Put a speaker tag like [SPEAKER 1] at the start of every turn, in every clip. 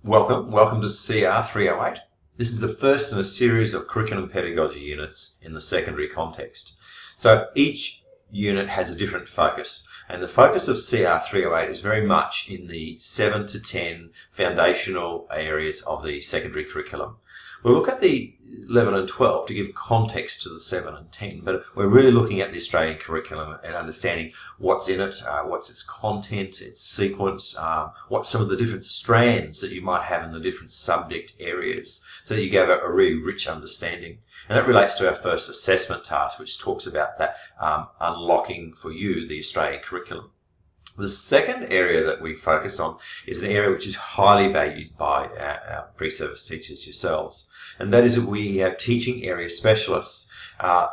[SPEAKER 1] Welcome to CR308. This is the first in a series of curriculum pedagogy units in the secondary context. So each unit has a different focus, and the focus of CR308 is very much in the 7 to 10 foundational areas of the secondary curriculum. We'll look at the 11 and 12 to give context to the 7 and 10, but we're really looking at the Australian curriculum and understanding what's in it, what's its content, its sequence, what some of the different strands that you might have in the different subject areas, so that you get a really rich understanding. And that relates to our first assessment task, which talks about that unlocking for you the Australian curriculum. The second area that we focus on is an area which is highly valued by our pre-service teachers yourselves, and that is that we have teaching area specialists.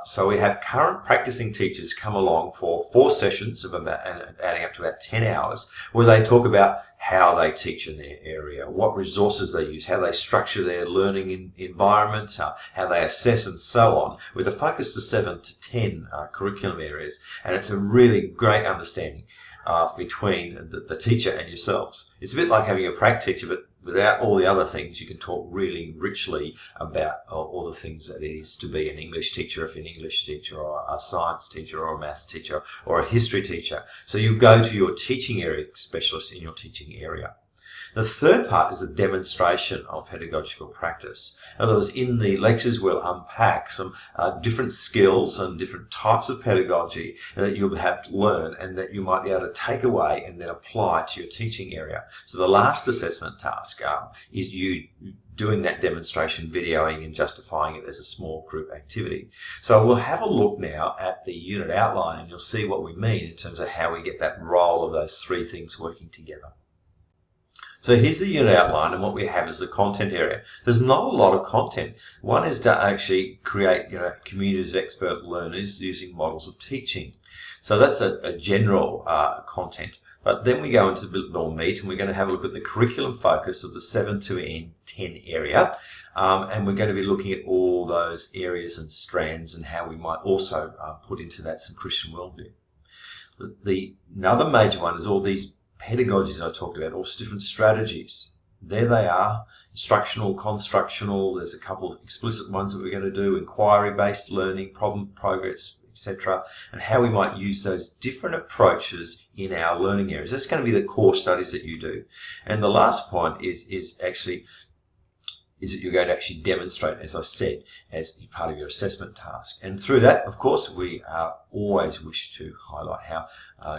[SPEAKER 1] So we have current practicing teachers come along for 4 sessions of about adding up to about 10 hours, where they talk about how they teach in their area, what resources they use, how they structure their learning environment, how they assess, and so on, with a focus to 7 to 10 curriculum areas. And it's a really great understanding between the teacher and yourselves. It's a bit like having a prac teacher, but without all the other things. You can talk really richly about all the things that it is to be an English teacher, if you're an English teacher, or a science teacher, or a maths teacher, or a history teacher. So you go to your teaching area specialist in your teaching area. The third part is a demonstration of pedagogical practice. In other words, in the lectures we'll unpack some different skills and different types of pedagogy that you'll have to learn and that you might be able to take away and then apply to your teaching area. So the last assessment task is you doing that demonstration, videoing and justifying it as a small group activity. So we'll have a look now at the unit outline, and you'll see what we mean in terms of how we get that role of those 3 things working together. So here's the unit outline, and what we have is the content area. There's not a lot of content. One is to actually create communities of expert learners using models of teaching. So that's a general content. But then we go into a bit more meat, and we're going to have a look at the curriculum focus of the 7 to 10 area. And we're going to be looking at all those areas and strands and how we might also put into that some Christian worldview. Another major one is all these pedagogies I talked about, also different strategies. There they are: instructional, constructional. There's a couple of explicit ones that we're going to do: inquiry-based learning, problem progress, etc., and how we might use those different approaches in our learning areas. That's going to be the core studies that you do. And the last point is that you're going to actually demonstrate, as I said, as part of your assessment task. And through that, of course, we always wish to highlight how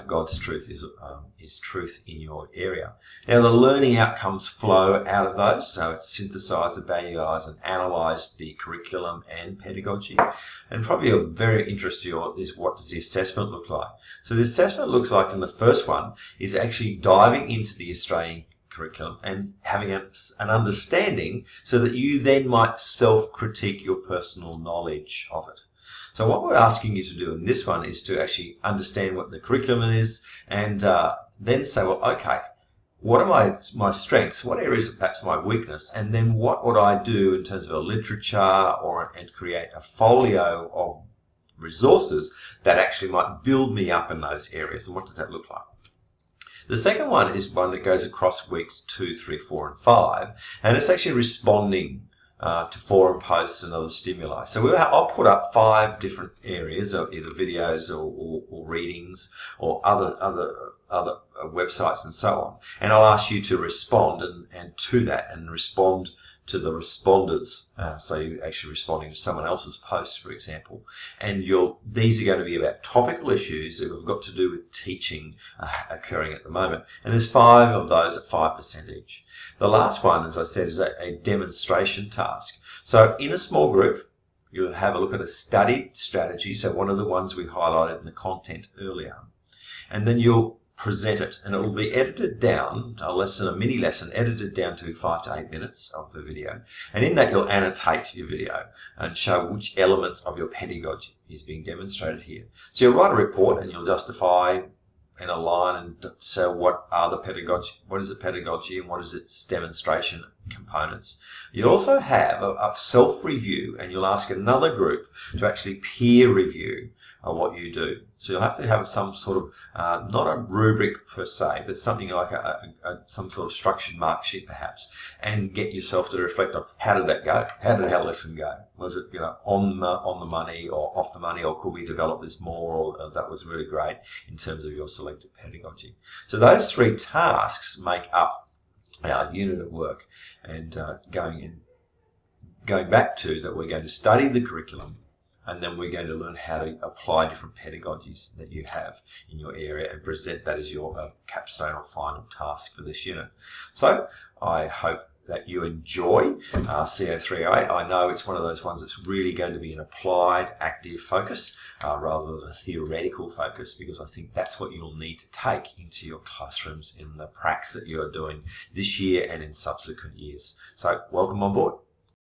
[SPEAKER 1] God's truth is truth in your area. Now, the learning outcomes flow out of those, so it's synthesize, evaluate, and analyze the curriculum and pedagogy. And probably of very interest to you is, what does the assessment look like? So the assessment looks like, in the first one, is actually diving into the Australian curriculum and having an understanding, so that you then might self-critique your personal knowledge of it. So what we're asking you to do in this one is to actually understand what the curriculum is, and then say, well, okay, what are my strengths? What areas are perhaps my weakness? And then what would I do in terms of a literature and create a folio of resources that actually might build me up in those areas? And what does that look like? The second one is one that goes across weeks 2, 3, 4, and 5, and it's actually responding to forum posts and other stimuli. So I'll put up 5 different areas of either videos or readings or other websites and so on, and I'll ask you to respond and to that, and respond to the responders. So you're actually responding to someone else's post, for example. And these are going to be about topical issues that have got to do with teaching occurring at the moment. And there's 5 of those at 5% each. The last one, as I said, is a demonstration task. So in a small group, you'll have a look at a studied strategy, so one of the ones we highlighted in the content earlier. And then you'll present it, and it will be edited down, a mini lesson, edited down to 5 to 8 minutes of the video. And in that, you'll annotate your video and show which elements of your pedagogy is being demonstrated here. So you'll write a report, and you'll justify in a line and say what is the pedagogy and what is its demonstration components. You'll also have a self-review, and you'll ask another group to actually peer review what you do. So you'll have to have some sort of, not a rubric per se, but something like some sort of structured mark sheet perhaps, and get yourself to reflect on how did that go? How did our lesson go? Was it on the money or off the money, or could we develop this more, or that was really great in terms of your selected pedagogy? So those 3 tasks make up our unit of work, and going back to that, we're going to study the curriculum, and then we're going to learn how to apply different pedagogies that you have in your area and present that as your capstone or final task for this unit. So I hope that you enjoy CR308. I know it's one of those ones that's really going to be an applied, active focus rather than a theoretical focus, because I think that's what you'll need to take into your classrooms in the pracs that you're doing this year and in subsequent years. So welcome on board.